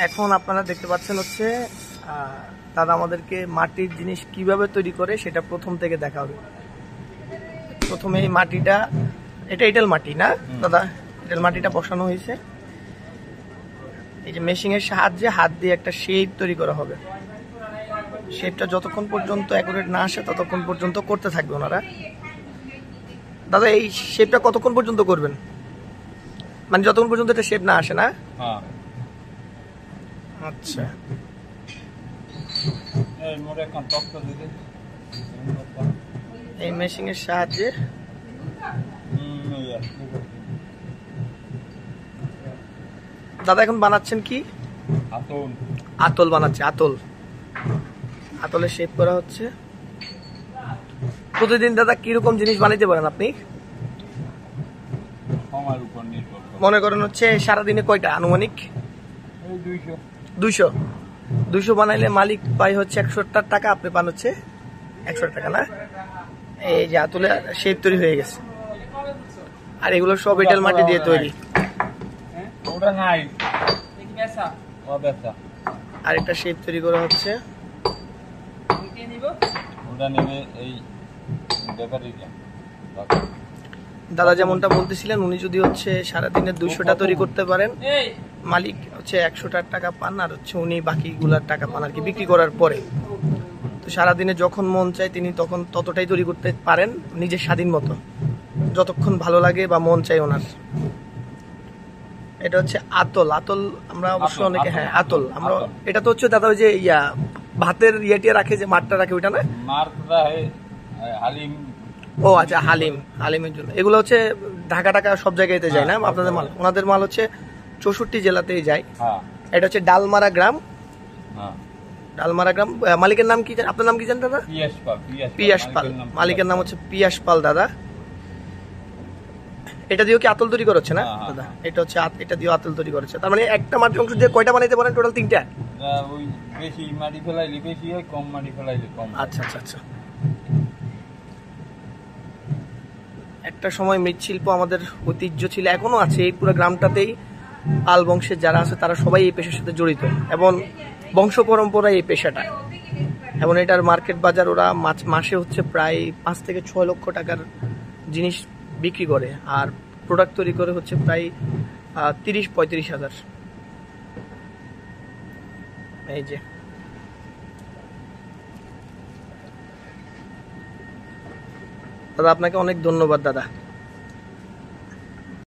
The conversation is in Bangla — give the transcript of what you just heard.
এখন আপনারা দেখতে পাচ্ছেন হচ্ছে দাদা আমাদেরকে মাটির জিনিস কিভাবে তৈরি করে সেটা প্রথম থেকে দেখা হবে। প্রথমে এই মাটিটা, এটা এঁটেল মাটি না দাদা? এঁটেল মাটিটা বসানো হয়েছে, এই যে মেশিং এর সাহায্যে হাত দিয়ে একটা শেপ তৈরি করা হবে। শেপটা যতক্ষণ পর্যন্ত অ্যাকুরেট না আসে ততক্ষণ পর্যন্ত করতে থাকবে ওনারা। দাদা এই শেপটা কতক্ষণ পর্যন্ত করবেন? মানে যতক্ষণ পর্যন্ত এটা শেপ না আসে না? আচ্ছা, এই মেশিং এর সাহায্যে দাদা এখন বানাচ্ছেন কি? আতল বানাচ্ছে। আতলে শেপ করা হচ্ছে। প্রতিদিন দাদা কিরকম জিনিস বানাইতে পারেন আপনি? মনে করেন হচ্ছে সারাদিনে কয়টা আনুমানিক? 200 বানাইলে মালিক পাই হচ্ছে 170 টাকা, আপনি পান হচ্ছে 100 টাকা না? এই যে আতলে শেপ তৈরি হয়ে গেছে, আর এগুলো সব এঁটেল মাটি দিয়ে তৈরি। আর একটা শেপ তৈরি করা হচ্ছে। দাদা যেমনটা বলতেছিলেন, উনি যদি হচ্ছে সারাদিনে 200টা তৈরি করতে পারেন, মালিক হচ্ছে 100 টাকা পান, আর হচ্ছে উনি বাকিগুলার টাকা পান আর কি বিক্রি করার পরে। তো সারাদিনে যখন মন চায় তিনি তখন ততটাই তৈরি করতে পারেন নিজের স্বাধীন মতো, যতক্ষণ ভালো লাগে বা মন চায় ওনার। এটা হচ্ছে আতল। আমরা অবশ্য অনেকে, হ্যাঁ আতল আমরা, এটা তো হচ্ছে দাদা ওই যে ভাতের ইয়েটিয়া রাখে, যে মাঠটা রাখে ওইটা না? ও আচ্ছা, হালিমের জন্য। এগুলো হচ্ছে ঢাকা সব জায়গাতে যায় না আপনাদের মাল? ওনাদের মাল হচ্ছে 64 জেলাতেই যায়। এটা হচ্ছে ডালমারা গ্রাম। মালিকের নাম কি? আপনার নাম কি জানেন দাদা? পিয়াস পাল। মালিকের নাম হচ্ছে পিয়াস পাল দাদা। এটা দিয়েও কি আতল তৈরি করেছে না দাদা? এটা হচ্ছে এটা দিয়েও আতল তৈরি করেছে। তার মানে একটা মাটির অংশ দিয়ে কয়টা বানাইতে পারেন টোটাল? 3টা? বেশি মাটি ফেলাইলে বেশি হয়, কম মাটি ফেলাইলে কম। আচ্ছা। একটা সময় মৃৎশিল্প আমাদের ঐতিহ্য ছিল, এখনো আছে। এই পুরো গ্রামটাতেই পাল বংশের যারা আছে তারা সবাই এই পেশার সাথে জড়িত, এবং বংশ পরম্পরায় এই পেশাটা। এবং এটার মার্কেট বাজার ওরা মাসে হচ্ছে প্রায় 5 থেকে 6 লক্ষ টাকার জিনিস বিক্রি করে, আর প্রোডাক্ট তৈরি করে হচ্ছে প্রায় 30-35 হাজার। এই যে দাদা, আপনাকে অনেক ধন্যবাদ দাদা।